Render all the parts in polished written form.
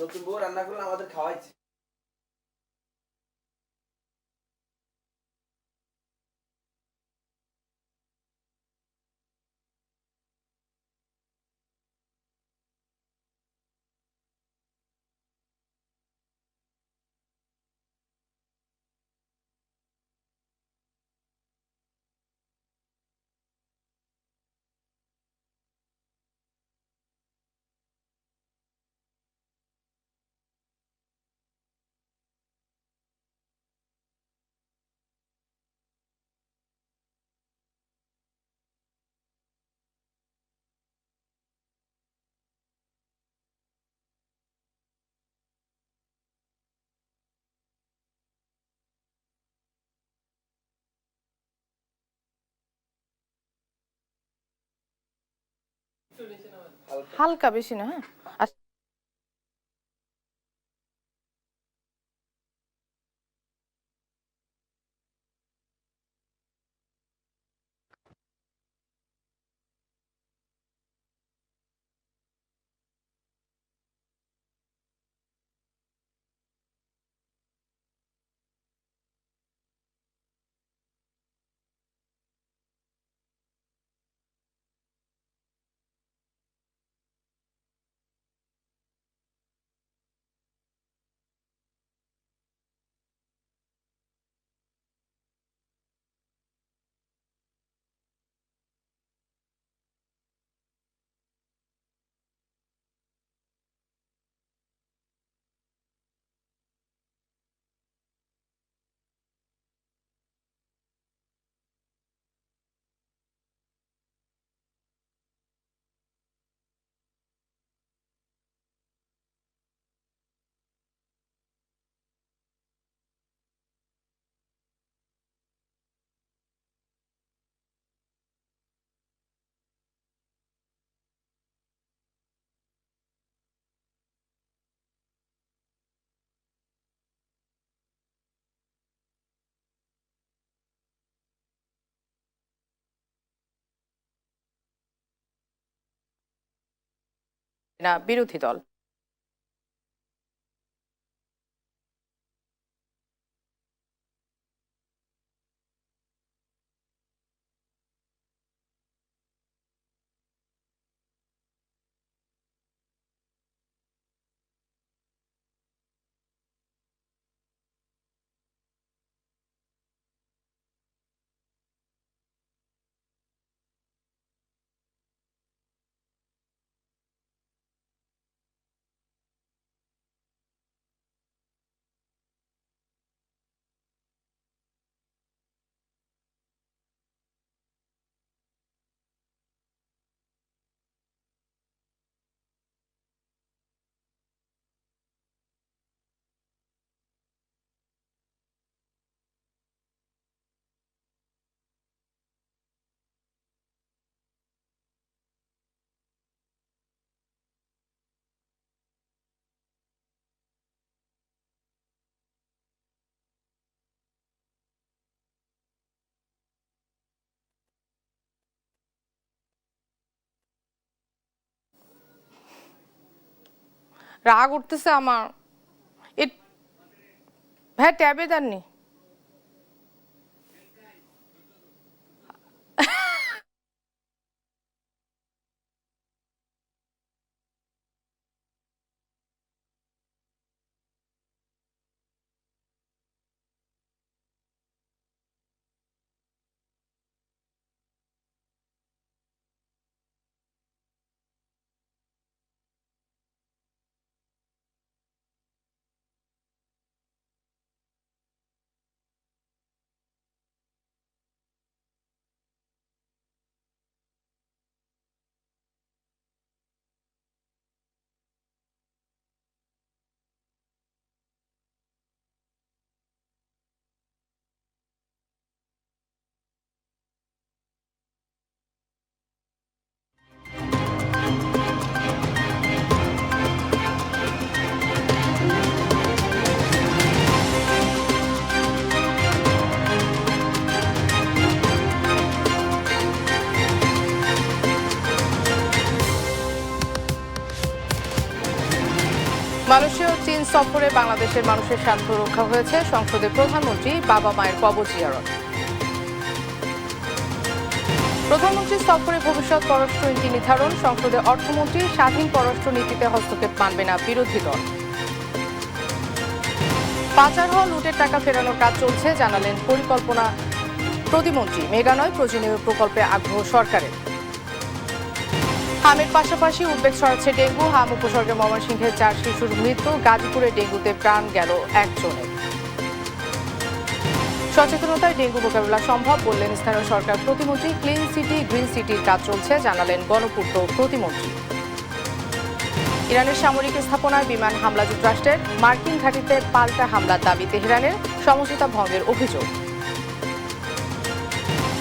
নতুন বউ রান্না করলে আমাদের খাওয়াইছে। হালকা, বেশি না। হ্যাঁ, আর না, বিরোধী দল। রাগ উঠতেছে আমার। ভাই ট্যাবে দেননি? মালয়েশিয়া ও চীন সফরে বাংলাদেশের মানুষের স্বার্থ রক্ষা হয়েছে, সংসদে প্রধানমন্ত্রী বাবা মায়ের কবর জিয়ারত। প্রধানমন্ত্রীর সফরে ভবিষ্যৎ পররাষ্ট্রনীতি নির্ধারণ, সংসদে অর্থমন্ত্রী স্বাধীন পররাষ্ট্রনীতিতে হস্তক্ষেপ মানবে না বিরোধী দল। পাচার হওয়া লুটের টাকা ফেরানোর কাজ চলছে, জানালেন পরিকল্পনা প্রতিমন্ত্রী। মেগা নয়, প্রয়োজনীয় প্রকল্পে আগ্রহ সরকারের। হামের পাশাপাশি উদ্বেগ ছড়াচ্ছে ডেঙ্গু। হাম উপসর্গে ময়মনসিংহের 4 শিশুর মৃত্যু, গাজীপুরে ডেঙ্গুতে প্রাণ গেল একজনের। সচেতনতায় ডেঙ্গু মোকাবিলা সম্ভব, বললেন স্থানীয় সরকার প্রতিমন্ত্রী। ক্লিন সিটি গ্রিন সিটির কাজ চলছে, জানালেন গণপূর্ত প্রতিমন্ত্রী। ইরানের সামরিক স্থাপনায় বিমান হামলা যুক্তরাষ্ট্রের, মার্কিন ঘাঁটিতে পাল্টা হামলার দাবি তেহরানের, সমঝোতা ভঙ্গের অভিযোগ।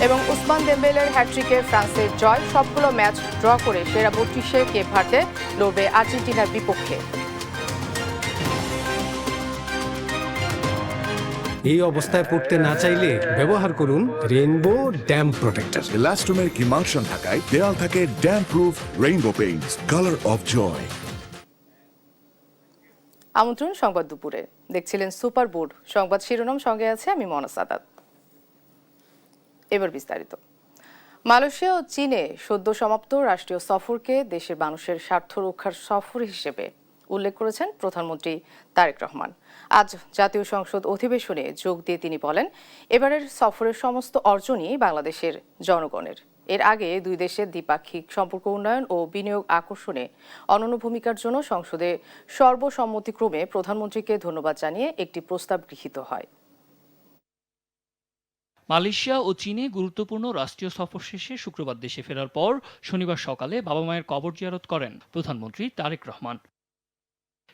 এবং উসমান দেমবেলের হ্যাট্রিকে ফ্রান্সের জয়, সবগুলো ম্যাচ ড্র করে সেরা 32-এ কেপ ভার্দে লড়বে আর্জেন্টিনার বিপক্ষে। এই অবস্থায় পড়তে না চাইলে ব্যবহার করুন রেইনবো ড্যাম প্রোটেক্টর। ইলাস্টোমের ইমালশন থাকায় দেয়াল থাকে damp proof Rainbow Paints, colour of joy. আমন্ত্রণ সংবাদ দুপুরে, দেখছিলেন সুপার বোর্ড সংবাদ শিরোনাম, সঙ্গে আছে আমি মনা সাদাত। এবার বিস্তারিত। মালয়েশিয়া ও চীনে সদ্য সমাপ্ত রাষ্ট্রীয় সফরকে দেশের মানুষের স্বার্থ রক্ষার সফর হিসেবে উল্লেখ করেছেন প্রধানমন্ত্রী তারেক রহমান। আজ জাতীয় সংসদ অধিবেশনে যোগ দিয়ে তিনি বলেন, এবারের সফরের সমস্ত অর্জনই বাংলাদেশের জনগণের। এর আগে দুই দেশের দ্বিপাক্ষিক সম্পর্ক উন্নয়ন ও বিনিয়োগ আকর্ষণে অনন্য ভূমিকার জন্য সংসদে সর্বসম্মতিক্রমে প্রধানমন্ত্রীকে ধন্যবাদ জানিয়ে একটি প্রস্তাব গৃহীত হয়। মালয়েশিয়া ও চীনে গুরুত্বপূর্ণ রাষ্ট্রীয় সফর শেষে শুক্রবার দেশে ফেরার পর শনিবার সকালে বাবা মায়ের কবর জিয়ারত করেন প্রধানমন্ত্রী তারেক রহমান।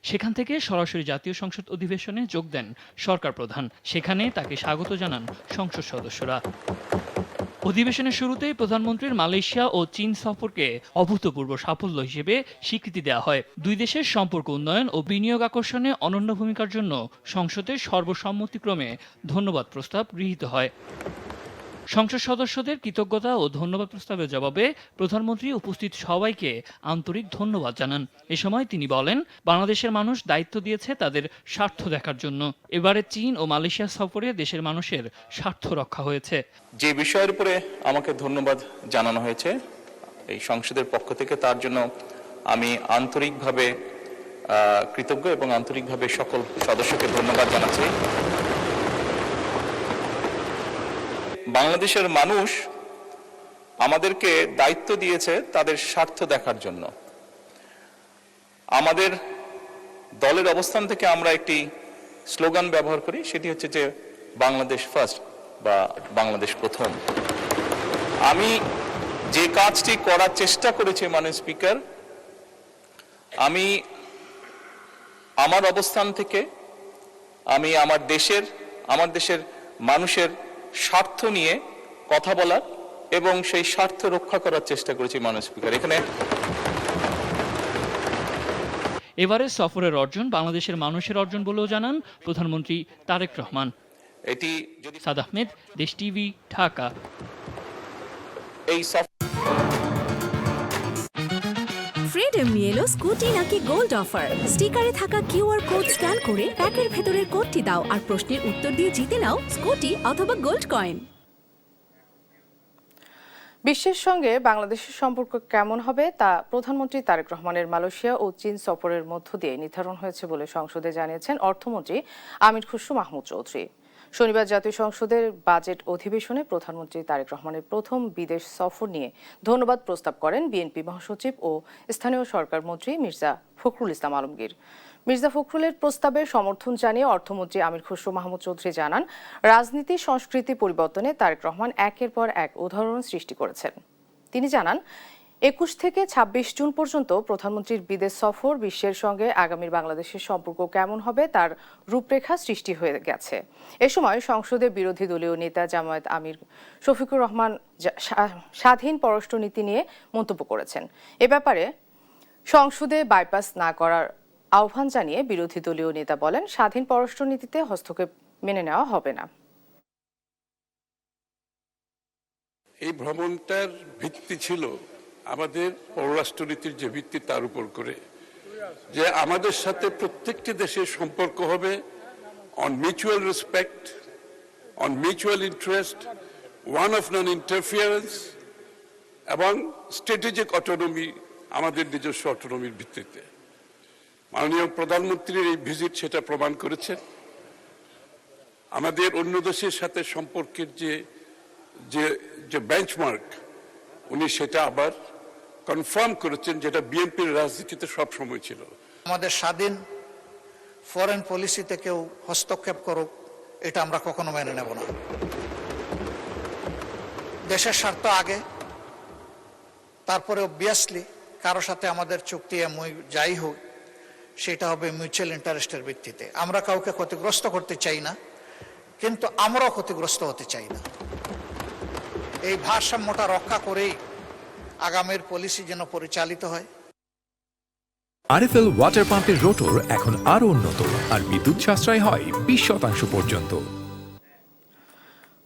সেখান থেকে সরাসরি জাতীয় সংসদ অধিবেশনে যোগ দেন সরকার প্রধান। সেখানে তাকে স্বাগত জানান সংসদ সদস্যরা। অধিবেশনের শুরুতেই প্রধানমন্ত্রীর মালয়েশিয়া ও চীন সফরকে অভূতপূর্ব সাফল্য হিসেবে স্বীকৃতি দেওয়া হয়। দুই দেশের সম্পর্ক উন্নয়ন ও বিনিয়োগ আকর্ষণে অনন্য ভূমিকার জন্য সংসদে সর্বসম্মতিক্রমে ধন্যবাদ প্রস্তাব গৃহীত হয়। সংসদ সদস্যদের কৃতজ্ঞতা ও ধন্যবাদ প্রস্তাবের জবাবে প্রধানমন্ত্রী উপস্থিত সবাইকে আন্তরিক ধন্যবাদ জানান। এ সময় তিনি বলেন, বাংলাদেশের মানুষ দায়িত্ব দিয়েছে তাদের স্বার্থ দেখার জন্য। এবারে চীন ও মালয়েশিয়া সফরে দেশের মানুষের স্বার্থ রক্ষা হয়েছে। যে বিষয়ের উপরে আমাকে ধন্যবাদ জানানো হয়েছে এই সংসদের পক্ষ থেকে, তার জন্য আমি আন্তরিকভাবে কৃতজ্ঞ এবং আন্তরিকভাবে সকল সদস্যকে ধন্যবাদ জানাচ্ছি। বাংলাদেশের মানুষ আমাদেরকে দায়িত্ব দিয়েছে তাদের স্বার্থ দেখার জন্য। আমাদের দলের অবস্থান থেকে আমরা একটি স্লোগান ব্যবহার করি, সেটি হচ্ছে যে বাংলাদেশ ফার্স্ট বা বাংলাদেশ প্রথম। আমি যে কাজটি করার চেষ্টা করেছি মাননীয় স্পিকার, আমি আমার অবস্থান থেকে আমি আমার দেশের মানুষের স্বার্থ নিয়ে কথা বলার এবং সেই স্বার্থ রক্ষা করার চেষ্টা করেছি মাননীয় স্পিকার। এখানে এবারে সফরের অর্জন বাংলাদেশের মানুষের অর্জন বলেও জানান প্রধানমন্ত্রী তারেক রহমান। এটি যদি সাদ আহমেদ, দেশ টিভি, ঢাকা। এই ফ্রিডম নিয়ে এলো স্কুটি নাকি গোল্ড অফার। স্টিকারে থাকা কিউআর কোড স্ক্যান করে প্যাকের ভেতরের কোডটি দাও আর প্রশ্নের উত্তর দিয়ে জিতে নাও স্কুটি অথবা গোল্ড কয়েন। বিশ্বের সঙ্গে বাংলাদেশের সম্পর্ক কেমন হবে তা প্রধানমন্ত্রী তারেক রহমানের মালয়েশিয়া ও চীন সফরের মধ্য দিয়ে নির্ধারণ হয়েছে বলে সংসদে জানিয়েছেন অর্থমন্ত্রী আমির খুসরু মাহমুদ চৌধুরী। শনিবার জাতীয় সংসদের বাজেট অধিবেশনে প্রধানমন্ত্রী তারেক রহমানের প্রথম বিদেশ সফর নিয়ে ধন্যবাদ প্রস্তাব করেন বিএনপি মহাসচিব ও স্থানীয় সরকার মন্ত্রী মির্জা ফখরুল ইসলাম আলমগীর। মির্জা ফখরুলের প্রস্তাবে সমর্থন জানিয়ে অর্থমন্ত্রী আমির খুসরু মাহমুদ চৌধুরী জানান, রাজনীতি সংস্কৃতি পরিবর্তনে তারেক রহমান একের পর এক উদাহরণ সৃষ্টি করেছেন। তিনি জানান, 21 থেকে 26 জুন পর্যন্ত প্রধানমন্ত্রীর বিদেশ সফর বিশ্বের সঙ্গে আগামীর বাংলাদেশের সম্পর্ক কেমন হবে তার রূপরেখা সৃষ্টি হয়ে গেছে। এ সময় সংসদে বিরোধী দলীয় নেতা জামায়াত আমির শফিকুর রহমান স্বাধীন পররাষ্ট্রনীতি নিয়ে মন্তব্য করেছেন। এ ব্যাপারে সংসদে বাইপাস না করার আহ্বান জানিয়ে বিরোধী দলীয় নেতা বলেন, স্বাধীন পররাষ্ট্রনীতিতে হস্তক্ষেপ মেনে নেওয়া হবে না। এই ভ্রমণটার ভিত্তি ছিল আমাদের পররাষ্ট্রনীতির যে ভিত্তি তার উপর করে যে আমাদের সাথে প্রত্যেকটি দেশের সম্পর্ক হবে on mutual respect, on mutual interest, one of non interference এবং স্ট্র্যাটেজিক অটোনমি, আমাদের নিজস্ব অটোনমির ভিত্তিতে। মাননীয় প্রধানমন্ত্রীর এই ভিজিট সেটা প্রমাণ করেছেন। আমাদের অন্য দেশের সাথে সম্পর্কের যে বেঞ্চমার্ক, উনি সেটা আবার কনফার্ম করেছেন, যেটা বিএনপির রাজনীতিতে সব সময় ছিল। আমাদের স্বাধীন ফরেন পলিসিতে কেউ হস্তক্ষেপ করুক, এটা আমরা কখনো মেনে নেব না। দেশের স্বার্থ আগে, তারপরে অবভিয়াসলি কারো সাথে আমাদের চুক্তি যাই হোক সেটা হবে মিউচুয়াল ইন্টারেস্টের ভিত্তিতে। আমরা কাউকে ক্ষতিগ্রস্ত করতে চাই না, কিন্তু আমরাও ক্ষতিগ্রস্ত হতে চাই না। এই ভারসাম্যটা রক্ষা করেই আগামীর পলিসি যেন পরিচালিত হয়। আরএফএল ওয়াটার পাম্পের রোটর এখন আরো উন্নত আর বিদ্যুৎ সাশ্রয় হয় 20% পর্যন্ত।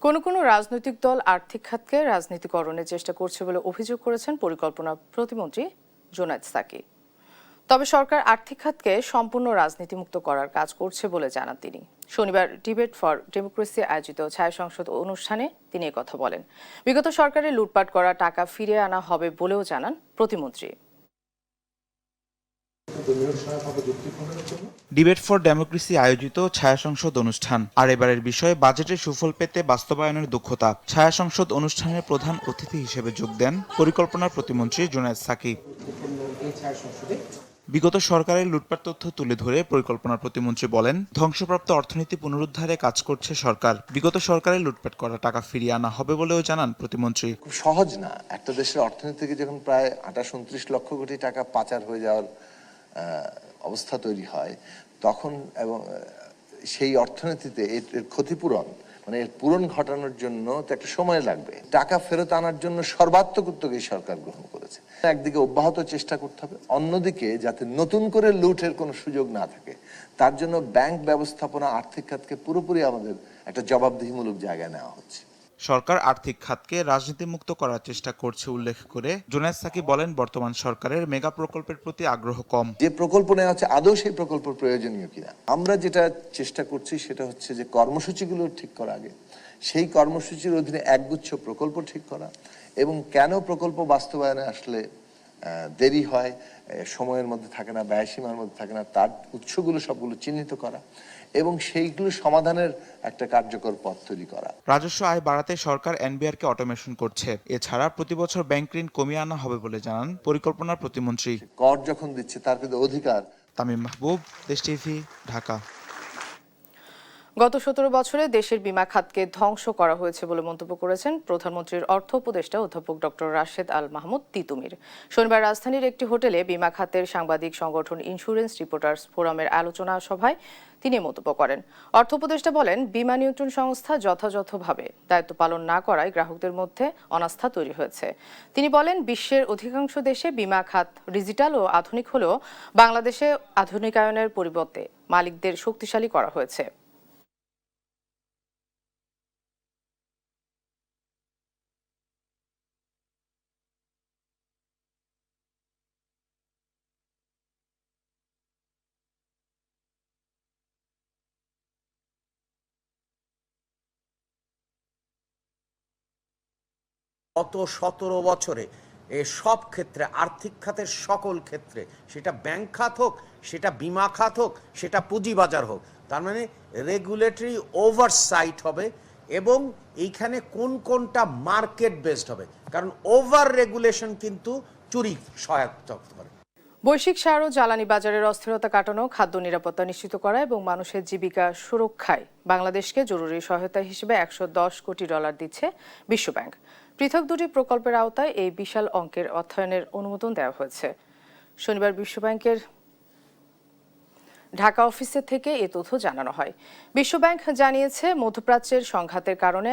কোনো রাজনৈতিক দল আর্থিক খাতকে রাজনীতিকরণের চেষ্টা করছে বলে অভিযোগ করেছেন পরিকল্পনা প্রতিমন্ত্রী জুনায়েদ সাকি। তবে সরকার আর্থিক খাতকে সম্পূর্ণ রাজনীতিমুক্ত করার কাজ করছে বলে জানান তিনি। শনিবার ডিবেট ফর ডেমোক্রেসি আয়োজিত ছায়া সংসদ অনুষ্ঠানে তিনি কথা বলেন। বিগত সরকারের লুটপাট করা টাকা ফিরিয়ে আনা হবে বলেও জানান প্রতিমন্ত্রী। ডিবেট ফর ডেমোক্রেসি আয়োজিত ছায়া সংসদ অনুষ্ঠান আর এবারের বিষয়ে বাজেটের সুফল পেতে বাস্তবায়নের দক্ষতা। ছায়া সংসদ অনুষ্ঠানের প্রধান অতিথি হিসেবে যোগ দেন পরিকল্পনা প্রতিমন্ত্রী জুনায়েদ সাকি। বিগত সরকারের লুটপাট তথ্য তুলে ধরে পরিকল্পনা প্রতিমন্ত্রী বলেন, ধ্বংসপ্রাপ্ত অর্থনীতি পুনরুদ্ধারে কাজ করছে সরকার। বিগত সরকারের লুটপাট করা টাকা ফিরিয়ে আনা হবে বলেও জানান প্রতিমন্ত্রী। খুব সহজ না, একটা দেশের অর্থনীতি থেকে যখন প্রায় 28-29 লক্ষ কোটি টাকা পাচার হয়ে যাওয়ার অবস্থা তৈরি হয়, তখন এবং সেই অর্থনীতিতে এর ক্ষতিপূরণ মানে এর পূরণ ঘটানোর জন্য তো একটা সময় লাগবে। টাকা ফেরত আনার জন্য সর্বাত্মক উদ্যোগ এই সরকার গ্রহণ করেছে। একদিকে অব্যাহত চেষ্টা করতে হবে, অন্যদিকে যাতে নতুন করে লুটের কোনো সুযোগ না থাকে তার জন্য ব্যাংক ব্যবস্থাপনা, আর্থিক খাতকে পুরোপুরি আমাদের একটা জবাবদিহিমূলক জায়গায় নেওয়া হচ্ছে। সরকার আর্থিক খাতকে রাজনীতিমুক্ত করার চেষ্টা করছে উল্লেখ করে জুনায়েদ সাকি বলেন, বর্তমান সরকারের মেগা প্রকল্পের প্রতি আগ্রহ কম। যে প্রকল্প নেওয়া হচ্ছে আদৌ সেই প্রকল্প প্রয়োজনীয় কিনা, আমরা যেটা চেষ্টা করছি সেটা হচ্ছে যে কর্মসূচিগুলো ঠিক করা আগে, সেই কর্মসূচির অধীনে একগুচ্ছ প্রকল্প ঠিক করা এবং কেন প্রকল্প বাস্তবায়নে আসলে দেরি হয়, সময়ের মধ্যে থাকে না, ব্যয়সীমার মধ্যে থাকে না, তার উৎসগুলো সবগুলো চিহ্নিত করা এবং সেইগুলো সমাধানের একটা কার্যকর পথ তৈরি করা। রাজস্ব আয় বাড়াতে সরকার এনবিআরকে অটোমেশন করছে। এছাড়া প্রতি বছর ব্যাংক ঋণ কমিয়ে আনা হবে বলে জানান পরিকল্পনা প্রতিমন্ত্রী। কর যখন দিচ্ছে তার কিন্তু অধিকার। তামিম মাহবুব, দেশ টিভি, ঢাকা। গত 17 বছরে দেশের বীমা খাতকে ধ্বংস করা হয়েছে বলে মন্তব্য করেছেন প্রধানমন্ত্রীর অর্থ উপদেষ্টা অধ্যাপক ডক্টর রাশেদ আল মাহমুদ তিতুমির। শনিবার রাজধানীর একটি হোটেলে বীমা খাতের সাংবাদিক সংগঠন ইন্স্যুরেন্স রিপোর্টার্স ফোরামের আলোচনা সভায় তিনি মন্তব্য করেন। অর্থ উপদেষ্টা বলেন, বীমা নিয়ন্ত্রণ সংস্থা যথাযথভাবে দায়িত্ব পালন না করায় গ্রাহকদের মধ্যে অনাস্থা তৈরি হয়েছে। তিনি বলেন, বিশ্বের অধিকাংশ দেশে বীমা খাত ডিজিটাল ও আধুনিক হলেও বাংলাদেশে আধুনিকায়নের পরিবর্তে মালিকদের শক্তিশালী করা হয়েছে। গত 17 বছরে সব ক্ষেত্রে, আর্থিক খাতের সকল ক্ষেত্রে, সেটা ব্যাংক খাত হোক, সেটা বিমা খাত হোক, সেটা পুঁজিবাজার হোক, তার মানে রেগুলেটরি ওভারসাইট হবে এবং এইখানে কোনটা মার্কেট বেসড হবে, কারণ ওভার রেগুলেশন কিন্তু চুরি সহায়তা করে। বৈশ্বিক সার ও জ্বালানি বাজারের অস্থিরতা কাটানো, খাদ্য নিরাপত্তা নিশ্চিত করা এবং মানুষের জীবিকা সুরক্ষায় বাংলাদেশকে জরুরি সহায়তা হিসেবে $110 কোটি দিচ্ছে বিশ্বব্যাংক। পৃথক দুটি প্রকল্পের আওতায় এই বিশাল অঙ্কের অর্থায়নের অনুমোদন দেওয়া হয়েছে। শনিবার বিশ্বব্যাংকের ঢাকা অফিসের থেকে এ তথ্য জানানো হয়। বিশ্বব্যাংক জানিয়েছে, মধ্যপ্রাচ্যের সংঘাতের কারণে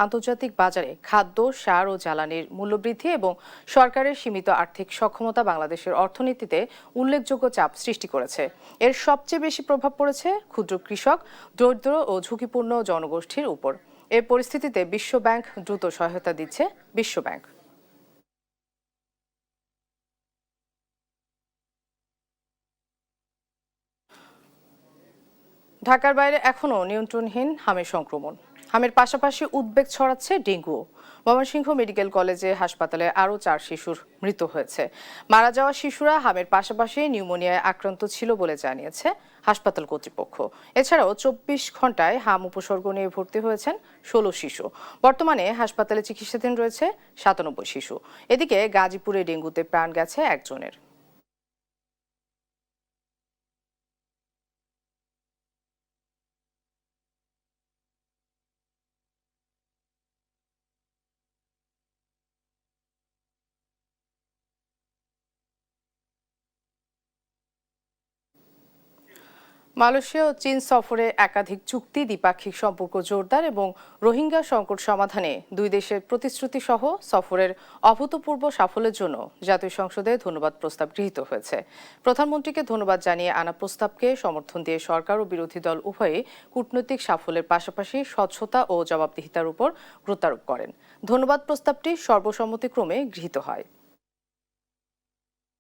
আন্তর্জাতিক বাজারে খাদ্য, সার ও জ্বালানির মূল্যবৃদ্ধি এবং সরকারের সীমিত আর্থিক সক্ষমতা বাংলাদেশের অর্থনীতিতে উল্লেখযোগ্য চাপ সৃষ্টি করেছে। এর সবচেয়ে বেশি প্রভাব পড়েছে ক্ষুদ্র কৃষক, দরিদ্র ও ঝুঁকিপূর্ণ জনগোষ্ঠীর উপর। এর পরিস্থিতিতে বিশ্বব্যাংক দ্রুত সহায়তা দিচ্ছে বিশ্বব্যাংক। ঢাকার বাইরে এখনও নিয়ন্ত্রণহীন হামের সংক্রমণ। হামের পাশাপাশি উদ্বেগ ছড়াচ্ছে ডেঙ্গু। ময়মনসিংহ মেডিকেল কলেজে হাসপাতালে আরও 4 শিশুর মৃত্যু হয়েছে। মারা যাওয়া শিশুরা হামের পাশাপাশি নিউমোনিয়ায় আক্রান্ত ছিল বলে জানিয়েছে হাসপাতাল কর্তৃপক্ষ। এছাড়াও 24 ঘন্টায় হাম উপসর্গ নিয়ে ভর্তি হয়েছেন 16 শিশু। বর্তমানে হাসপাতালে চিকিৎসাধীন রয়েছে 97 শিশু। এদিকে গাজীপুরে ডেঙ্গুতে প্রাণ গেছে একজনের। মালয়েশিয়া ও চীন সফরে একাধিক চুক্তি, দ্বিপাক্ষিক সম্পর্ক জোরদার এবং রোহিঙ্গা সংকট সমাধানে দুই দেশের প্রতিশ্রুতি সহ সফরের অভূতপূর্ব সাফল্যের জন্য জাতীয় সংসদে ধন্যবাদ প্রস্তাব গৃহীত হয়েছে। প্রধানমন্ত্রীকে ধন্যবাদ জানিয়ে আনা প্রস্তাবকে সমর্থন দিয়ে সরকার ও বিরোধী দল উভয়ই কূটনৈতিক সাফল্যের পাশাপাশি স্বচ্ছতা ও জবাবদিহিতার উপর গুরুত্বারোপ করেন। ধন্যবাদ প্রস্তাবটি সর্বসম্মতিক্রমে গৃহীত হয়।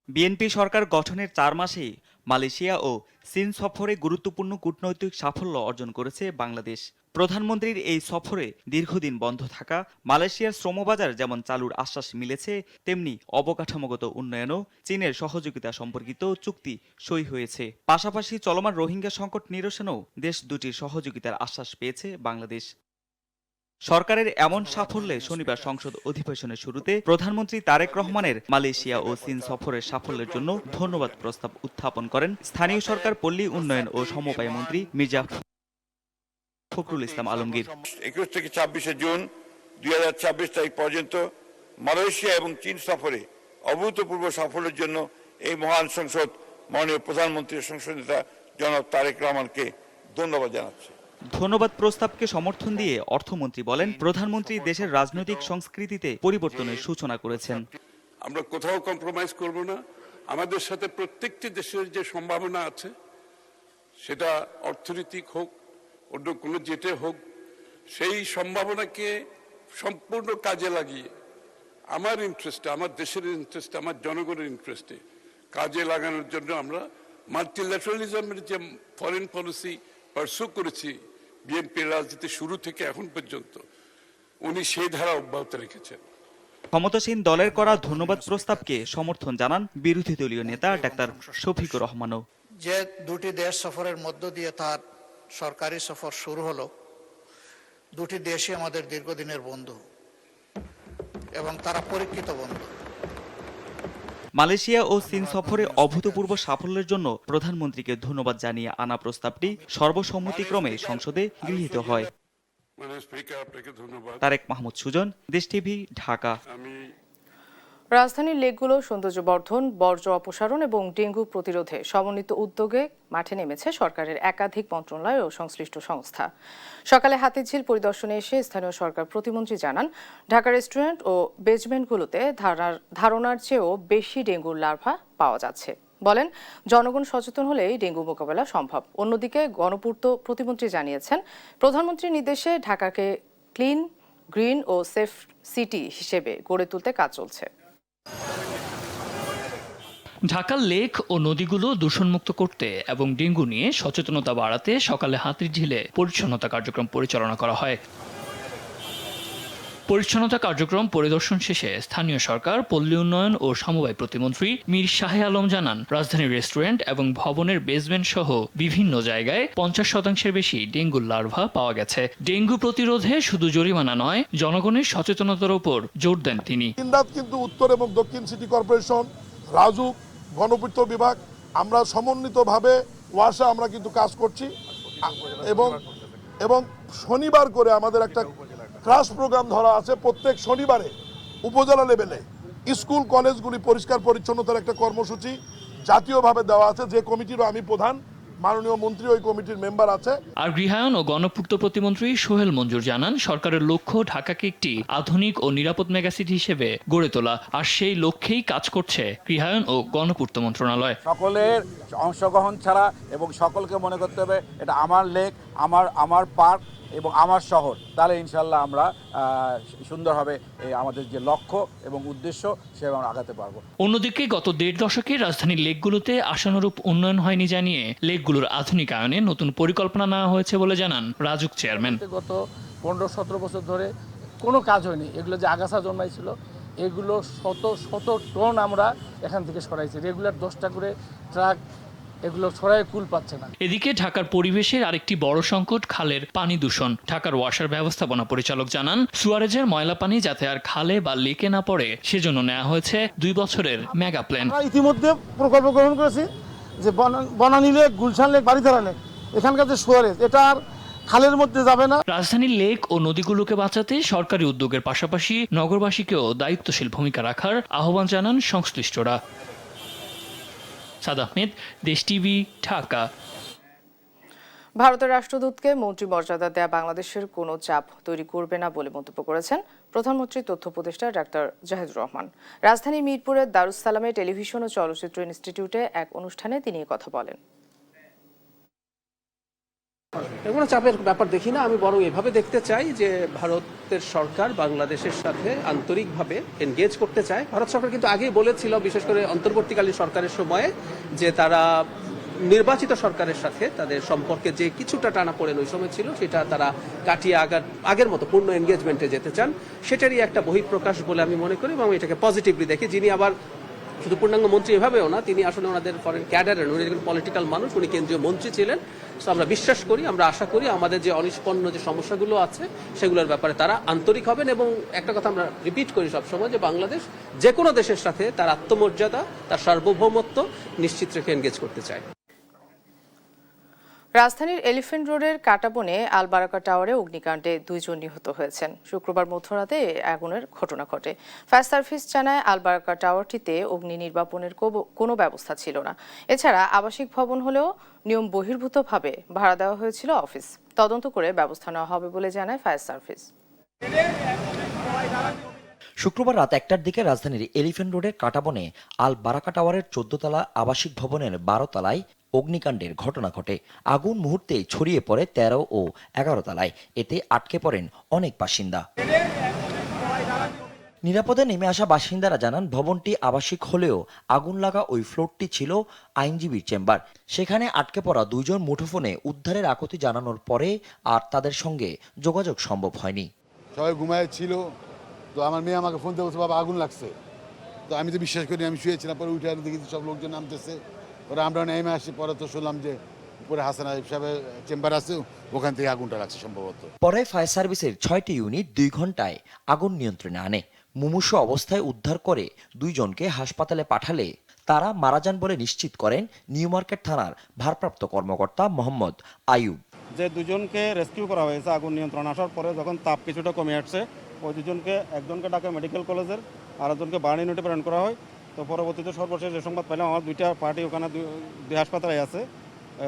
বিএনপি সরকার গঠনের 4 মাসেই মালয়েশিয়া ও চীন সফরে গুরুত্বপূর্ণ কূটনৈতিক সাফল্য অর্জন করেছে বাংলাদেশ। প্রধানমন্ত্রীর এই সফরে দীর্ঘদিন বন্ধ থাকা মালয়েশিয়ার শ্রমবাজার যেমন চালুর আশ্বাস মিলেছে, তেমনি অবকাঠামোগত উন্নয়নও চীনের সহযোগিতা সম্পর্কিত চুক্তি সই হয়েছে। পাশাপাশি চলমান রোহিঙ্গা সংকট নিরসনেও দেশ দুটির সহযোগিতার আশ্বাস পেয়েছে বাংলাদেশ। সরকারের এমন সাফল্যে শনিবার সংসদ অধিবেশনের শুরুতে প্রধানমন্ত্রী তারেক রহমানের মালয়েশিয়া ও চীন সফরের সাফল্যের জন্য ধন্যবাদ প্রস্তাব উত্থাপন করেন স্থানীয় সরকার, পল্লী উন্নয়ন ও সমবায় মন্ত্রী মির্জা ফখরুল ইসলাম আলমগীর। 21 থেকে 26 জুন 2026 তারিখ পর্যন্ত মালয়েশিয়া এবং চীন সফরে অভূতপূর্ব সাফল্যের জন্য এই মহান সংসদ মাননীয় প্রধানমন্ত্রীর সংসদ নেতা জনাব তারেক রহমানকে ধন্যবাদ জানাচ্ছি। ধন্যবাদ প্রস্তাবকে সমর্থন দিয়ে অর্থমন্ত্রী বলেন, প্রধানমন্ত্রী দেশের রাজনৈতিক সংস্কৃতিতে পরিবর্তনের সূচনা করেছেন। আমরা কোথাও কম্প্রোমাইজ করব না। আমাদের সাথে প্রত্যেকটি দেশের যে সম্ভাবনা আছে, সেটা অর্থনৈতিক হোক, অন্য কোনো জেটে হোক, সেই সম্ভাবনাকে সম্পূর্ণ কাজে লাগিয়ে আমার ইন্টারেস্টে, আমার দেশের ইন্টারেস্টে, আমার জনগণের ইন্টারেস্টে কাজে লাগানোর জন্য আমরা মাল্টিল্যাটারালিজমের যে ফরেন পলিসি পারসু করেছি বিএনপির রাজনীতি শুরু থেকে এখন পর্যন্ত, উনি সেই ধারা অব্যাহত রেখেছেন। ক্ষমতাসীন দলের করা ধন্যবাদ প্রস্তাবকে সমর্থন জানান বিরোধী দলীয় নেতা ডাক্তার শফিকুর রহমানও। যে দুটি দেশ সফরের মধ্য দিয়ে তার সরকারি সফর শুরু হলো, দুটি দেশই আমাদের দীর্ঘদিনের বন্ধু এবং তারা পরীক্ষিত বন্ধু। মালয়েশিয়া ও চীন সফরে অভূতপূর্ব সাফল্যের জন্য প্রধানমন্ত্রীকে ধন্যবাদ জানিয়ে আনা প্রস্তাবটি সর্বসম্মতিক্রমে সংসদে গৃহীত হয়। তারেক মাহমুদ সুজন, দেশ টিভি, ঢাকা। রাজধানীর লেকগুলো সৌন্দর্যবর্ধন, বর্জ্য অপসারণ এবং ডেঙ্গু প্রতিরোধে সমন্বিত উদ্যোগে মাঠে নেমেছে সরকারের একাধিক মন্ত্রণালয় ও সংশ্লিষ্ট সংস্থা। সকালে হাতিঝিল পরিদর্শনে এসে স্থানীয় সরকার প্রতিমন্ত্রী জানান, ঢাকা রেস্টুরেন্ট ও বেজমেন্টগুলোতে ধারণার চেয়েও বেশি ডেঙ্গুর লার্ভা পাওয়া যাচ্ছে। বলেন, জনগণ সচেতন হলেই ডেঙ্গু মোকাবেলা সম্ভব। অন্যদিকে গণপূর্ত প্রতিমন্ত্রী জানিয়েছেন, প্রধানমন্ত্রীর নির্দেশে ঢাকাকে ক্লিন, গ্রিন ও সেফ সিটি হিসেবে গড়ে তুলতে কাজ চলছে। ঢাকার লেক ও নদীগুলো দূষণমুক্ত করতে এবং ডেঙ্গু নিয়ে সচেতনতা বাড়াতে সকালে হাতিরঝিলে পরিচ্ছন্নতা কার্যক্রম পরিচালনা করা হয়। পরিচ্ছন্নতা কার্যক্রম পরিদর্শন শেষে স্থানীয় সরকার, পল্লী উন্নয়ন ও সমবায় প্রতিমন্ত্রী মীর শাহে আলম জানান, রাজধানীর রেস্টুরেন্ট এবং ভবনের বেসমেন্ট সহ বিভিন্ন জায়গায় 50% বেশি ডেঙ্গুর লার্ভা পাওয়া গেছে। ডেঙ্গু প্রতিরোধে শুধু জরিমানা নয়, জনগণের সচেতনতার উপর জোর দেন তিনি। কিন্তু উত্তর এবং দক্ষিণ সিটি কর্পোরেশন, রাজুক, গণপূর্ত বিভাগ, আমরা সমন্বিতভাবে ওয়াসা আমরা কিন্তু কাজ করছি এবং শনিবার করে আমাদের একটা ক্লাস প্রোগ্রাম ধরা আছে। প্রত্যেক শনিবারে উপজেলা লেভেলে স্কুল কলেজগুলি পরিষ্কার পরিচ্ছন্নতার একটা কর্মসূচি জাতীয়ভাবে দেওয়া আছে, যে কমিটিরও আমি প্রধান, মাননীয় মন্ত্রী ওই কমিটির মেম্বার আছে। আর গৃহায়ন ও গণপূর্ত প্রতিমন্ত্রী সোহেল মঞ্জুর জানান, সরকারের লক্ষ্য ঢাকাকে একটি আধুনিক ও নিরাপদ মেগাসিটি হিসেবে গড়ে তোলা, আর সেই লক্ষ্যেই কাজ করছে গৃহায়ন ও গণপূর্ত মন্ত্রণালয়। সকলের অংশগ্রহণ ছাড়া এবং সকলকে মনে করতে হবে এটা আমার লেক, আমার পার্ক, এবং আমার শহর, তাহলে ইনশাল্লাহ আমরা সুন্দরভাবে আমাদের যে লক্ষ্য এবং উদ্দেশ্য সেভাবে আমরা আগাতে পারবো। অন্যদিকে গত 1.5 দশকে রাজধানীর লেকগুলোতে আশানুরূপ উন্নয়ন হয়নি জানিয়ে লেকগুলোর আধুনিকায়নে নতুন পরিকল্পনা নেওয়া হয়েছে বলে জানান রাজুক চেয়ারম্যান। গত 15-17 বছর ধরে কোনো কাজ হয়নি। এগুলো যে আগাছা জন্মাইছিল এগুলো শত টন আমরা এখান থেকে সরাইছি। রেগুলার 10টা করে ট্রাক এগুলো সরাই কুল পাচ্ছে না। এদিকে ঢাকার পরিবেশের আরেকটি বড় সংকট খালের পানি দূষণ। ঢাকার ওয়াসার ব্যবস্থাপনা পরিচালক জানান, সুয়ারেজের ময়লা পানি যাতে আর খালে বা লেকে না পড়ে সেজন্য নেওয়া হয়েছে 2 বছরের মেগা প্ল্যান। ইতিমধ্যে প্রকল্প গ্রহণ করেছি যে Banani lake, Gulshan lake, Baridhara lake, এখানকার যে সুয়ারেজ এটা আর খালের মধ্যে যাবে না। রাজধানীর লেক ও নদীগুলোকে বাঁচাতে সরকারি উদ্যোগের পাশাপাশি নগরবাসীকেও দায়িত্বশীল ভূমিকা রাখার আহ্বান জানান সংশ্লিষ্টরা। সাদ আহমেদ, দেশ টিভি, ঢাকা। ভারতের রাষ্ট্রদূতকে মন্ত্রী মর্যাদা দেয়া বাংলাদেশের কোনো চাপ তৈরি করবে না বলে মন্তব্য করেছেন প্রধানমন্ত্রীর তথ্য উপদেষ্টা ডাক্তার জাহিদুর রহমান। রাজধানীর মিরপুরের দারুস সালামে টেলিভিশন ও চলচ্চিত্র ইনস্টিটিউটে এক অনুষ্ঠানে তিনি কথা বলেন। কোনো চাপের ব্যাপার দেখি না, আমি বরং এভাবে দেখতে চাই যে ভারতের সরকার বাংলাদেশের সাথে আন্তরিকভাবে এনগেজ করতে চায়। ভারত সরকার কিন্তু আগেই বলেছিল, বিশেষ করে অন্তর্বর্তীকালীন সরকারের সময়ে, যে তারা নির্বাচিত সরকারের সাথে তাদের সম্পর্কে যে কিছুটা টানাপোড়েন ওই সময় ছিল সেটা তারা কাটিয়ে আগের মতো পূর্ণ এনগেজমেন্টে যেতে চান। সেটারই একটা বহিঃপ্রকাশ বলে আমি মনে করি এবং এটাকে পজিটিভলি দেখি। যিনি আবার শুধু পূর্ণাঙ্গ মন্ত্রী এভাবেও না, তিনি আসলে ওনাদের ফরেন ক্যাডারের, উনি একজন পলিটিক্যাল মানুষ, উনি কেন্দ্রীয় মন্ত্রী ছিলেন। সো আমরা বিশ্বাস করি, আমরা আশা করি আমাদের যে অনিষ্পন্ন যে সমস্যাগুলো আছে সেগুলোর ব্যাপারে তারা আন্তরিক হবেন। এবং একটা কথা আমরা রিপিট করি সবসময়, যে বাংলাদেশ যে কোনো দেশের সাথে তার আত্মমর্যাদা, তার সার্বভৌমত্ব নিশ্চিত রেখে এনগেজ করতে চায়। রাজধানীর এলিফ্যান্ট রোডের কাটাবনে আলবারাকা টাওয়ারে অগ্নিকাণ্ডে 2 জন নিহত হয়েছেন। শুক্রবার মধ্যরাতে আগুনের ঘটনা ঘটে। ফায়ার সার্ভিস জানায়, আলবারাকা টাওয়ারটিতে অগ্নি নির্বাপনের কোনো ব্যবস্থা ছিল না। এছাড়া আবাসিক ভবন হলেও নিয়ম বহির্ভূতভাবে ভাড়া দেওয়া হয়েছিল অফিস। তদন্ত করে ব্যবস্থা নেওয়া হবে বলে জানায় ফায়ার সার্ভিস। শুক্রবার রাত 1টার দিকে রাজধানীর এলিফ্যান্ট রোডের কাটাবনে আল বারাকা টাওয়ারের 14 তলা আবাসিক ভবনের 12 তলায় অগ্নিকাণ্ডের ঘটনা ঘটে। আগুন মুহূর্তেই ছড়িয়ে পড়ে 13 ও 11 তলায়। এতে আটকে পড়েন অনেক বাসিন্দা। নিরাপদে নেমে আসা বাসিন্দারা জানান, ভবনটি আবাসিক হলেও আগুন লাগা ওই ফ্লোরটি ছিল আইনজীবীর চেম্বার। সেখানে আটকে পড়া 2 জন মুঠোফোনে উদ্ধারের আকুতি জানানোর পরে আর তাদের সঙ্গে যোগাযোগ সম্ভব হয়নি। সবাই ঘুমায় ছিল, তো আমার মেয়ে আমাকে ফোন দিয়ে বলছে, বাবা আগুন লাগছে। তো আমি তো বিশ্বাস করি, আমি শুয়েছিলাম। পরে উঠে দেখি সব লোকজন নামতেছে। ওরা আমরা নেমে আসি, পরে তো শুনলাম যে উপরে হাসান আইব সাহেবের চেম্বার আছে, ওখান থেকে আগুনটা লাগছে সম্ভবত। পরে ফায়ার সার্ভিসের 6টি ইউনিট 2 ঘন্টায় আগুন নিয়ন্ত্রণে আনে। মুমূর্ষু অবস্থায় উদ্ধার করে 2 জনকে হাসপাতালে পাঠালে তারা মারা যান বলে নিশ্চিত করেন নিউ মার্কেট থানার ভারপ্রাপ্ত কর্মকর্তা মোহাম্মদ আইয়ুব। যে 2 জনকে রেস্কিউ করা হয়েছে আগুন নিয়ন্ত্রণ আসার পরে, যখন তাপ কিছুটা কমে আসছে, ওই 2 জনকে, একজনকে ঢাকা মেডিকেল কলেজের আর একজনকে বার্ন ইউনিটে প্রেরণ করা হয়। তো পরবর্তীতে সর্বশেষ যে সংবাদ পেলাম, আমার 2টা পার্টি ওখানে 2 হাসপাতালে আছে,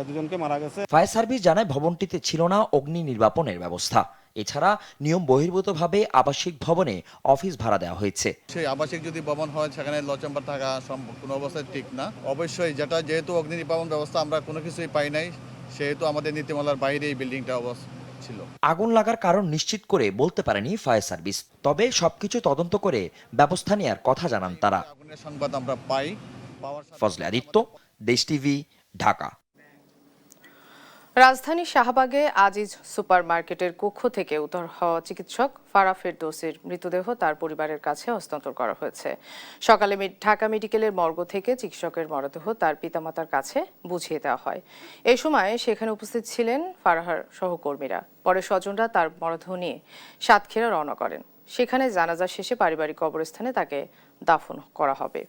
2 জনকে মারা গেছে। ফায়ার সার্ভিস জানায়, ভবনটিতে ছিল না অগ্নি নির্বাপনের ব্যবস্থা। এছাড়া নিয়ম বহির্ভূতভাবে আবাসিক ভবনে অফিস ভাড়া দেওয়া হয়েছে। সেই আবাসিক যদি ভবন হয়, সেখানে ল চেম্বার থাকা কোনো অবস্থায় ঠিক না। অবশ্যই যেহেতু অগ্নি নির্বাপন ব্যবস্থা আমরা কোনো কিছুই পাই নাই, সেহেতু আমাদের নীতিমালার বাইরে এই বিল্ডিংটা ছিল। আগুন লাগার কারণ নিশ্চিত করে বলতে পারেনি ফায়ার সার্ভিস, তবে সবকিছু তদন্ত করে ব্যবস্থা নেওয়ার কথা জানান তারা। আগুনের সংবাদ আমরা পাই। ফজলে আদিত্য, দেশ টিভি, ঢাকা। রাজধানী শাহবাগে আজিজ সুপার মার্কেটের কক্ষ থেকে উদ্ধার হওয়া চিকিৎসক ফারাহ ফেরদৌসীর মৃতদেহ তার পরিবারের কাছে হস্তান্তর করা হয়েছে। সকালে ঢাকা মেডিকেলের মর্গ থেকে চিকিৎসকের মরদেহ তার পিতামাতার কাছে বুঝিয়ে দেওয়া হয়। এই সময় সেখানে উপস্থিত ছিলেন ফারাহার সহকর্মীরা। পরে স্বজনরা তার মরদেহ নিয়ে সাতক্ষীরা রওনা করেন। সেখানে জানাজা শেষে পারিবারিক কবরস্থানে তাকে দাফন করা হবে।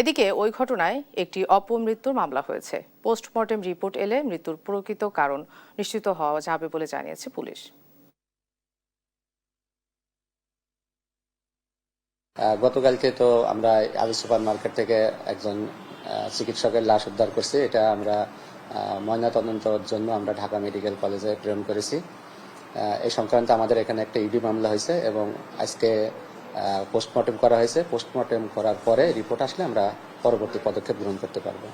এদিকে ওই ঘটনায় একটি অপমৃত্যুর মামলা হয়েছে। পোস্টমর্টেম রিপোর্ট এলে মৃত্যুর প্রকৃত কারণ নিশ্চিত হওয়া যাবে বলে জানিয়েছে পুলিশ। গতকালকে তো আমরা আজিজ সুপার মার্কেট থেকে একজন চিকিৎসকের লাশ উদ্ধার করছি। এটা আমরা ময়নাতদন্তের জন্য আমরা ঢাকা মেডিকেল কলেজে প্রেরণ করেছি। এই সংক্রান্তে আমাদের এখানে একটা ইডি মামলা হয়েছে এবং আজকে পোস্টমর্টেম করা হয়েছে। পোস্টমর্টেম করার পরে রিপোর্ট আসলে আমরা পরবর্তী পদক্ষেপ গ্রহণ করতে পারবো।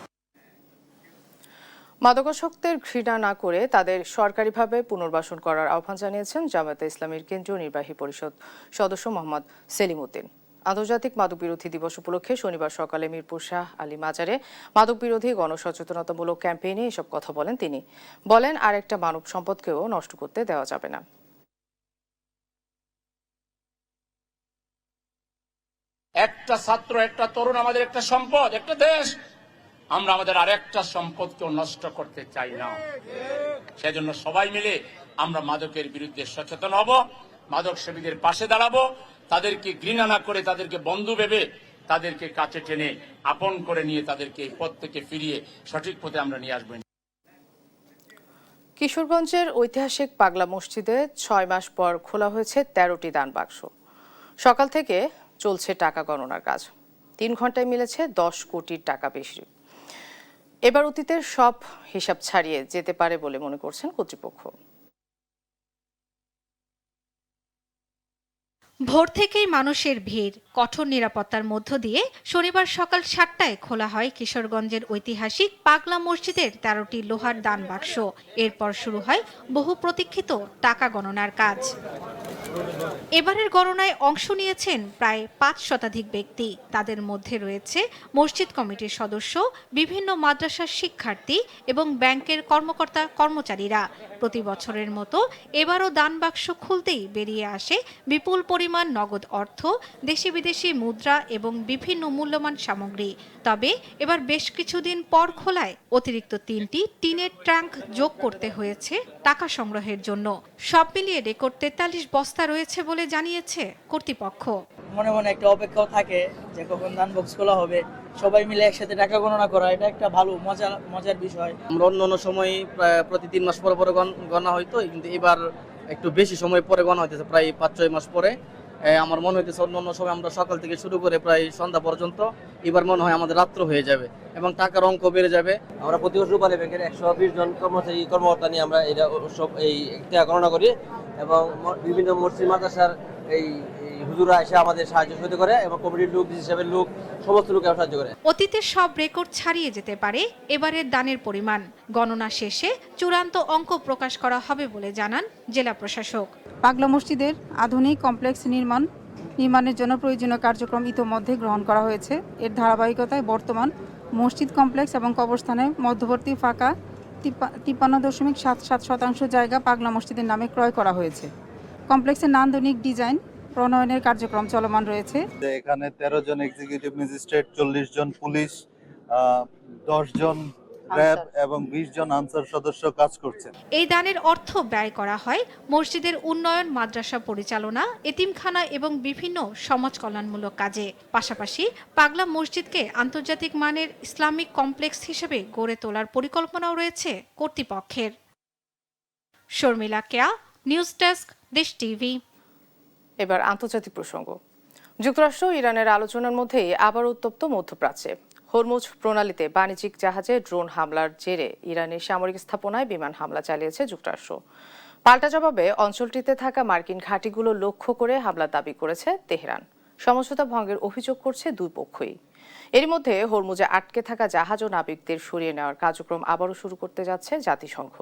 মাদকাসক্তের ঘৃণা না করে তাদের সরকারিভাবে পুনর্বাসন করার আহ্বান জানিয়েছেন জামায়াতে ইসলামীর কেন্দ্রীয় নির্বাহী পরিষদ সদস্য মোহাম্মদ সেলিম উদ্দিন। আন্তর্জাতিক মাদক বিরোধী দিবস উপলক্ষে শনিবার সকালে মিরপুর শাহ আলী মাজারে মাদক বিরোধী গণসচেতনতামূলক ক্যাম্পেইনে এসব কথা বলেন তিনি। বলেন, আরেকটা মানব সম্পদকেও নষ্ট করতে দেওয়া যাবে না। একটা ছাত্র, একটা তরুণ আমাদের একটা সম্পদ, একটা দেশ। আমরা আমাদের আরেকটা সম্পদকেও নষ্ট করতে চাই না। সেজন্য সবাই মিলে আমরা মাদকের বিরুদ্ধে সচেতন হব, মাদক সেবীদের পাশে দাঁড়াবো, তাদেরকে ঘৃণা না করে তাদেরকে বন্ধু ভেবে তাদেরকে কাছে টেনে আপন করে নিয়ে তাদেরকে এই পথ থেকে ফিরিয়ে সঠিক পথে আমরা নিয়ে আসবো। কিশোরগঞ্জের ঐতিহাসিক পাগলা মসজিদে 6 মাস পর খোলা হয়েছে 13টি দান বাক্স। সকাল থেকে চলছে টাকা গণনার কাজ। 3 ঘন্টায় মিলেছে 10 কোটি টাকা বেশি। এবার অতীতের সব হিসাব ছাড়িয়ে যেতে পারে বলে মনে করছেন কর্তৃপক্ষ। ভোর থেকেই মানুষের ভিড়। কঠোর নিরাপত্তার মধ্য দিয়ে শনিবার সকাল 7টায় খোলা হয় কিশোরগঞ্জের ঐতিহাসিক পাগলা মসজিদের 13টি লোহার দান বাক্স। এরপর শুরু হয় বহু প্রতীক্ষিত টাকা গণনার কাজ। এবারের গণনায় অংশ নিয়েছেন প্রায় 5 শতাধিক ব্যক্তি। তাদের মধ্যে রয়েছে মসজিদ কমিটির সদস্য, বিভিন্ন মাদ্রাসার শিক্ষার্থী এবং ব্যাংকের কর্মকর্তা কর্মচারীরা। প্রতি বছরের মতো এবারও দান বাক্স খুলতেই বেরিয়ে আসে বিপুল পরিমাণ নগদ অর্থ, দেশি বিদেশি মুদ্রা এবং বিভিন্ন মূল্যবান সামগ্রী। তবে এবার বেশ কিছুদিন পর খোলায় অতিরিক্ত 3টি টিনের ট্যাঙ্ক যোগ করতে হয়েছে টাকা সংগ্রহের জন্য। সব মিলিয়ে রেকর্ড 43 বস্তা রয়েছে বলে জানিয়েছে কর্তৃপক্ষ। মনে মনে একটা অপেক্ষাও থাকে যে কখন দান বক্স খোলা হবে, সবাই মিলে একসাথে টাকা গণনা করা, এটা একটা ভালো মজার বিষয়। আমরা অন্য সময় প্রতি 3 মাস পরে পরে গণনা হইতো, কিন্তু এবার একটু বেশি সময় পরে গণনা হইতেছে, প্রায় 5-6 মাস পরে। আমার মনে হইতেছে অন্য সময় আমরা সকাল থেকে শুরু করে প্রায় সন্ধ্যা পর্যন্ত, এবার মনে হয় আমাদের রাত্র হয়ে যাবে এবং টাকার অঙ্ক বেড়ে যাবে। আমরা প্রতি বছর রূপালী ব্যাংকের 120 জন কর্মকর্তা নিয়ে আমরা এটা সব এই টাকা গণনা করি এবং বিভিন্ন মসজিদ মাদ্রাসার এই হুজুরা এসে আমাদের সাহায্য সহযোগিতা করে এবং কমিটির লোক, হিসাবের লোক, সমস্ত লোক সাহায্য করে। অতীতের সব রেকর্ড ছাড়িয়ে যেতে পারে এবারের দানের পরিমাণ। গণনা শেষে চূড়ান্ত অঙ্ক প্রকাশ করা হবে বলে জানান জেলা প্রশাসক। পাগলা মসজিদের আধুনিক কমপ্লেক্স নির্মাণের জন্য প্রয়োজনীয় কার্যক্রম ইতোমধ্যে গ্রহণ করা হয়েছে। এর ধারাবাহিকতায় বর্তমান মসজিদ কমপ্লেক্স এবং কবরস্থানের মধ্যবর্তী ফাঁকা 53.77% জায়গা পাগলা মসজিদের নামে ক্রয় করা হয়েছে। কমপ্লেক্সের নান্দনিক ডিজাইন প্রণয়নের কার্যক্রম চলমান রয়েছে। এখানে 13 জন এক্সিকিউটিভ ম্যাজিস্ট্রেট, 40 জন পুলিশ, 10 জন র্যাব এবং 20 জন আনসার সদস্য কাজ করছেন। এই দানের অর্থ ব্যয় করা হয় মসজিদের উন্নয়ন, মাদ্রাসা পরিচালনা, এতিমখানা এবং বিভিন্ন সমাজ কল্যাণমূলক কাজে। পাশাপাশি পাগলা মসজিদকে আন্তর্জাতিক মানের ইসলামিক কমপ্লেক্স হিসেবে গড়ে তোলার পরিকল্পনাও রয়েছে কর্তৃপক্ষের। শর্মিলা কেয়া, নিউজ ডেস্ক, দেশ টিভি। এবার আন্তর্জাতিক প্রসঙ্গ। যুক্তরাষ্ট্র ইরানের আলোচনার মধ্যেই আবার উত্তপ্ত মধ্যপ্রাচ্যে। হরমুজ প্রণালীতে বাণিজ্যিক জাহাজে ড্রোন হামলার জেরে ইরানের সামরিক স্থাপনায় বিমান হামলা চালিয়েছে যুক্তরাষ্ট্র। পাল্টা জবাবে অঞ্চলটিতে থাকা মার্কিন ঘাঁটিগুলো লক্ষ্য করে হামলার দাবি করেছে তেহরান। সমঝোতা ভঙ্গের অভিযোগ করছে দুই পক্ষই। এরই মধ্যে হরমুজে আটকে থাকা জাহাজ ও নাবিকদের সরিয়ে নেওয়ার কার্যক্রম আবারও শুরু করতে যাচ্ছে জাতিসংঘ।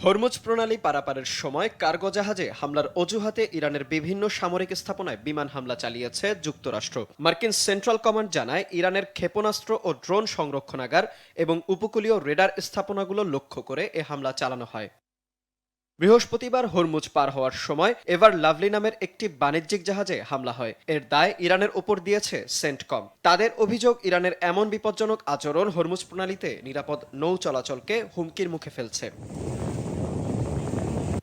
হরমুজ প্রণালী পারাপারের সময় কার্গো জাহাজে হামলার অজুহাতে ইরানের বিভিন্ন সামরিক স্থাপনায় বিমান হামলা চালিয়েছে যুক্তরাষ্ট্র। মার্কিন সেন্ট্রাল কমান্ড জানায়, ইরানের ক্ষেপণাস্ত্র ও ড্রোন সংরক্ষণাগার এবং উপকূলীয় রেডার স্থাপনাগুলো লক্ষ্য করে এ হামলা চালানো হয়। বৃহস্পতিবার হরমুজ পার হওয়ার সময় এভার লাভলি নামের একটি বাণিজ্যিক জাহাজে হামলা হয়। এর দায় ইরানের উপর দিয়েছে সেন্টকম। তাদের অভিযোগ, ইরানের এমন বিপজ্জনক আচরণ হরমুজ প্রণালীতে নিরাপদ নৌ চলাচলকে হুমকির মুখে ফেলছে।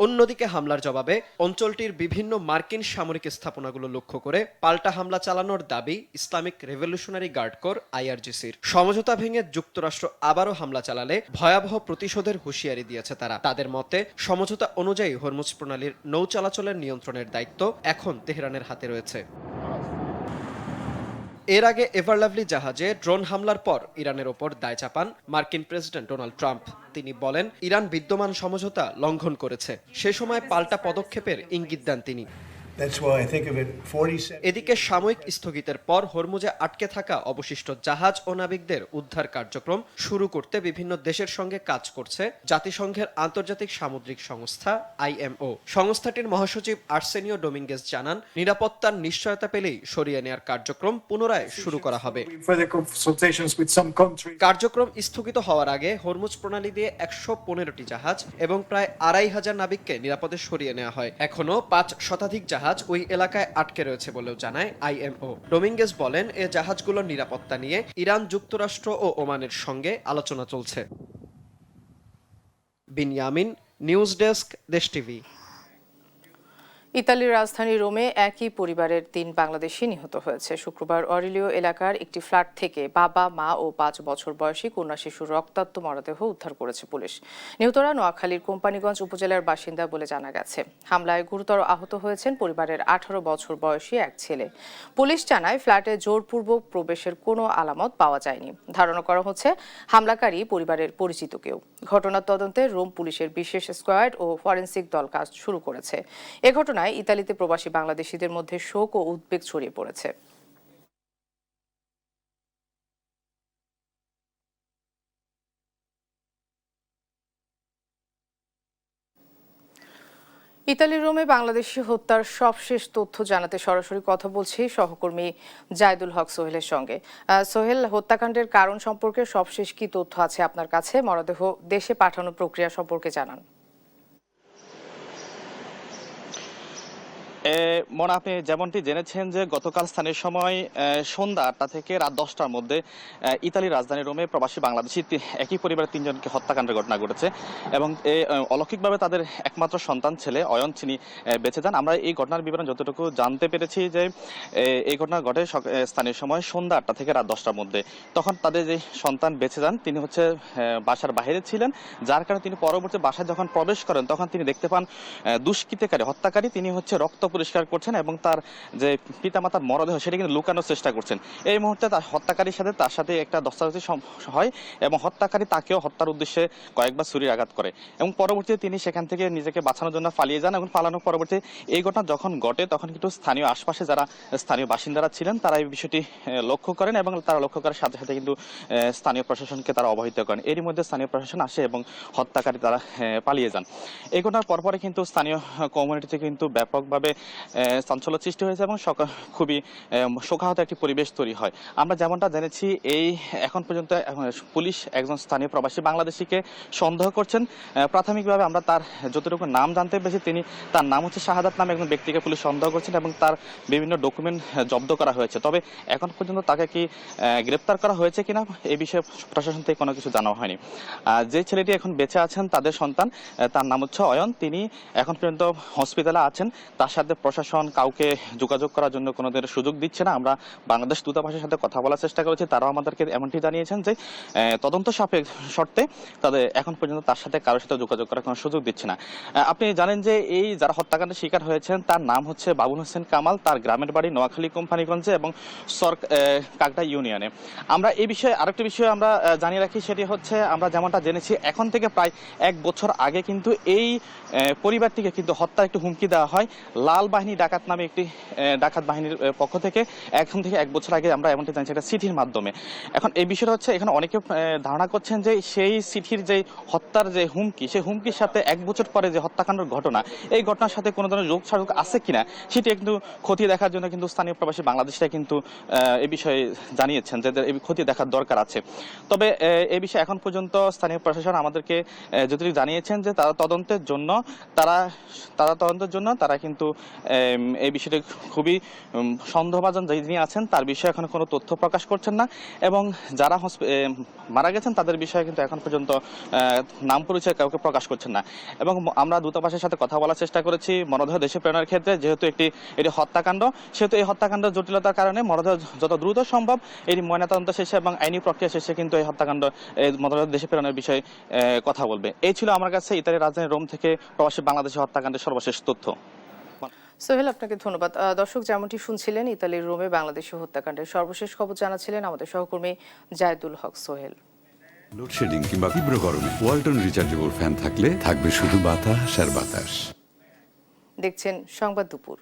অন্যদিকে হামলার জবাবে অঞ্চলটির বিভিন্ন মার্কিন সামরিক স্থাপনাগুলো লক্ষ্য করে পাল্টা হামলা চালানোর দাবি ইসলামিক রেভলিউশনারি গার্ড কোর IRGCর। সমঝোতা ভেঙে যুক্তরাষ্ট্র আবারও হামলা চালালে ভয়াবহ প্রতিশোধের হুঁশিয়ারি দিয়েছে তারা। তাদের মতে, সমঝোতা অনুযায়ী হরমুজ প্রণালীর নৌ চলাচলের নিয়ন্ত্রণের দায়িত্ব এখন তেহরানের হাতে রয়েছে। এর আগে এভার লাভলি জাহাজে ড্রোন হামলার পর ইরানের ওপর দায় চাপান মার্কিন প্রেসিডেন্ট ডোনাল্ড ট্রাম্প। তিনি বলেন, ইরান বিদ্যমান সমঝোতা লঙ্ঘন করেছে। সে সময় পাল্টা পদক্ষেপের ইঙ্গিত দেন তিনি। এদিকে সাময়িক স্থগিতের পর হরমুজে আটকে থাকা অবশিষ্ট জাহাজ ও নাবিকদের উদ্ধার কার্যক্রম শুরু করতে বিভিন্ন দেশের সঙ্গে কাজ করছে জাতিসংঘের আন্তর্জাতিক সামুদ্রিক সংস্থা IMO। সংস্থাটির মহাসচিব আর্সেনিও ডোমিঙ্গেজ জানান, নিরাপত্তার নিশ্চয়তা পেলেই সরিয়ে নেয়ার কার্যক্রম পুনরায় শুরু করা হবে। কার্যক্রম স্থগিত হওয়ার আগে হরমুজ প্রণালী দিয়ে 115টি জাহাজ এবং প্রায় 2500 নাবিককে নিরাপদে সরিয়ে নেওয়া হয়। এখনো 5 শতাধিক জাহাজ ওই এলাকায় আটকে রয়েছে বলেও জানায় IMO। ডোমিঙ্গেজ বলেন, এ জাহাজগুলোর নিরাপত্তা নিয়ে ইরান, যুক্তরাষ্ট্র ও ওমানের সঙ্গে আলোচনা চলছে। বিনয়ামিন, নিউজ ডেস্ক, দেশ টিভি। ইতালির রাজধানী রোমে একই পরিবারের 3 বাংলাদেশি নিহত হয়েছে। শুক্রবার অরিলিও এলাকার একটি ফ্ল্যাট থেকে বাবা, মা ও 5 বছর বয়সী কন্যা শিশুর রক্তাক্ত মরদেহ উদ্ধার করেছে পুলিশ। নিহতরা নোয়াখালীর কোম্পানিগঞ্জ উপজেলার বাসিন্দা বলে জানা গেছে। হামলায় গুরুতর আহত হয়েছেন পরিবারের 18 বছর বয়সী এক ছেলে। পুলিশ জানায়, ফ্ল্যাটে জোরপূর্বক প্রবেশের কোনো আলামত পাওয়া যায়নি। ধারণা করা হচ্ছে হামলাকারী পরিবারের পরিচিত কেউ। ঘটনার তদন্তে রোম পুলিশের বিশেষ স্কোয়াড ও ফরেনসিক দল কাজ শুরু করেছে। এ ঘটনায় ইতালিতে প্রবাসী বাংলাদেশিদের মধ্যে শোক ও উদ্বেগ ছড়িয়ে পড়েছে। ইতালির রোমে বাংলাদেশি হত্যার সবশেষ তথ্য জানাতে সরাসরি কথা বলছি সহকর্মী জায়দুল হক সোহেলের সঙ্গে। সোহেল, হত্যাকাণ্ডের কারণ সম্পর্কে সবশেষ কি তথ্য আছে আপনার কাছে? মরদেহ দেশে পাঠানোর প্রক্রিয়া সম্পর্কে জানান। মনে আপনি যেমনটি জেনেছেন যে গতকাল স্থানীয় সময় সন্ধ্যা 8টা থেকে রাত 10টার মধ্যে ইতালির রাজধানী রোমে প্রবাসী বাংলাদেশি একই পরিবারের 3 জনকে হত্যাকাণ্ডের ঘটনা ঘটেছে এবং অলৌকিকভাবে তাদের একমাত্র সন্তান ছেলে অয়ন তিনি বেঁচে যান। আমরা এই ঘটনার বিবরণ যতটুকু জানতে পেরেছি যে এই ঘটনা ঘটে স্থানীয় সময় সন্ধ্যা 8টা থেকে রাত 10টার মধ্যে। তখন তাদের যে সন্তান বেঁচে যান তিনি হচ্ছে বাসার বাইরে ছিলেন, যার কারণে তিনি পরবর্তী বাসায় যখন প্রবেশ করেন তখন তিনি দেখতে পান দুষ্কৃতকারী হত্যাকারী তিনি হচ্ছে রক্ত পরিষ্কার করছেন এবং তার যে পিতামাতার মরদেহ সেটা কিন্তু লুকানোর চেষ্টা করছেন। এই মুহূর্তে তার হত্যাকারীর সাথে তার সাথে একটা দস্তাবেজি হয় এবং হত্যাকারী তাকেও হত্যার উদ্দেশ্যে কয়েকবার ছুরির আঘাত করে এবং পরবর্তীতে তিনি সেখান থেকে নিজেকে বাঁচানোর জন্য পালিয়ে যান এবং পালানোর পরবর্তী এই ঘটনা যখন ঘটে তখন কিন্তু স্থানীয় আশপাশে যারা স্থানীয় বাসিন্দারা ছিলেন তারা এই বিষয়টি লক্ষ্য করেন এবং তারা লক্ষ্য করার সাথে সাথে কিন্তু স্থানীয় প্রশাসনকে তারা অবহিত করেন। এরই মধ্যে স্থানীয় প্রশাসন আসে এবং হত্যাকারী তারা পালিয়ে যান। এই ঘটনার পরপরে কিন্তু স্থানীয় কমিউনিটিতে কিন্তু ব্যাপকভাবে চাঞ্চল্য সৃষ্টি হয়েছে এবং খুবই শোকাহত একটি পরিবেশ তৈরি হয়। আমরা যেমনটা জেনেছি এই এখন পর্যন্ত পুলিশ একজন স্থানীয় প্রবাসী বাংলাদেশিকে সন্দেহ করছেন। প্রাথমিকভাবে আমরা তার যতটুকু নাম জানতে পেরেছি তার নাম হচ্ছে শাহাদাত নামে একজন ব্যক্তিকে পুলিশ সন্দেহ করছেন এবং তার বিভিন্ন ডকুমেন্ট জব্দ করা হয়েছে। তবে এখন পর্যন্ত তাকে কি গ্রেপ্তার করা হয়েছে কিনা এই বিষয়ে প্রশাসন থেকে কোনো কিছু জানা হয়নি। যে ছেলেটি এখন বেঁচে আছেন তাদের সন্তান, তার নাম হচ্ছে অয়ন, তিনি এখন পর্যন্ত হসপিটালে আছেন। তার সাথে প্রশাসন কাউকে যোগাযোগ করার জন্য কোনো ধরনের সুযোগ দিচ্ছে না। আমরা বাংলাদেশ দূতাবাসের সাথে কথা বলার চেষ্টা করেছি, তারাও আমাদেরকে এমনটি জানিয়েছেন যে তদন্ত শর্তে তাদের এখন পর্যন্ত তার সাথে কারোর সাথে যোগাযোগ করার কোনো সুযোগ দিচ্ছে না। আপনি জানেন যে এই যারা হত্যাকাণ্ডের শিকার হয়েছেন তার নাম হচ্ছে বাবুল হোসেন কামাল, তার গ্রামের বাড়ি নোয়াখালী কোম্পানিগঞ্জে এবং কাকডা ইউনিয়নে। আমরা এই বিষয়ে আরেকটি বিষয় আমরা জানিয়ে রাখি, সেটি হচ্ছে আমরা যেমনটা জেনেছি এখন থেকে প্রায় 1 বছর আগে কিন্তু এই পরিবারটিকে কিন্তু হত্যার একটি হুমকি দেওয়া হয় লাল বাহিনী ডাকাত নামে একটি ডাকাত বাহিনীর পক্ষ থেকে। এখন থেকে 1 বছর আগে আমরা এমনটি জানছি এটা চিঠির মাধ্যমে। এখন এই বিষয়টা হচ্ছে এখানে অনেকে ধারণা করছেন যে সেই চিঠির যে হত্যার যে হুমকি, সেই হুমকির সাথে 1 বছর পরে যে হত্যাকাণ্ডের ঘটনা, এই ঘটনার সাথে কোনো ধরনের যোগ সাজক আছে কিনা সেটি কিন্তু খতিয়ে দেখার জন্য কিন্তু স্থানীয় প্রবাসী বাংলাদেশিরা কিন্তু এই বিষয়ে জানিয়েছেন যে এই খতিয়ে দেখার দরকার আছে। তবে এই বিষয়ে এখন পর্যন্ত স্থানীয় প্রশাসন আমাদেরকে যতটুকু জানিয়েছেন যে তারা তদন্তের জন্য তারা কিন্তু এই বিষয়টি খুবই সন্দেহভাজন যিনি আছেন তার বিষয়ে এখন কোনো তথ্য প্রকাশ করছেন না এবং যারা মারা গেছেন তাদের বিষয়ে কিন্তু এখন পর্যন্ত নাম পরিচয় কাউকে প্রকাশ করছেন না। এবং আমরা দূতাবাসের সাথে কথা বলার চেষ্টা করেছি মরদেহ দেশে প্রেরণের ক্ষেত্রে, যেহেতু এটি হত্যাকাণ্ড, সেহেতু এই হত্যাকাণ্ডের জটিলতার কারণে মরদেহ যত দ্রুত সম্ভব এটি ময়নাতদন্ত শেষে এবং আইনি প্রক্রিয়া শেষে কিন্তু এই হত্যাকাণ্ড মরদেহ দেশে প্রেরণের বিষয়ে কথা বলবে। এই ছিল আমার কাছে ইতালির রাজধানী রোম থেকে প্রবাসী বাংলাদেশি হত্যাকাণ্ডের সর্বশেষ তথ্য। সোহেল, আপনাকে ধন্যবাদ। দর্শক যেমনটি শুনছিলেন, ইতালির রোমে বাংলাদেশি হত্যাকাণ্ডের সর্বশেষ খবর জানাচ্ছিলেন আমাদের সহকর্মী জায়দুল হক সোহেল। লোডশেডিং কিংবা তীব্র গরমে ওয়ালটন রিচার্জেবল ফ্যান থাকলে থাকবে শুধু বাতাস আর বাতাস। দেখছেন সংবাদ দুপুর।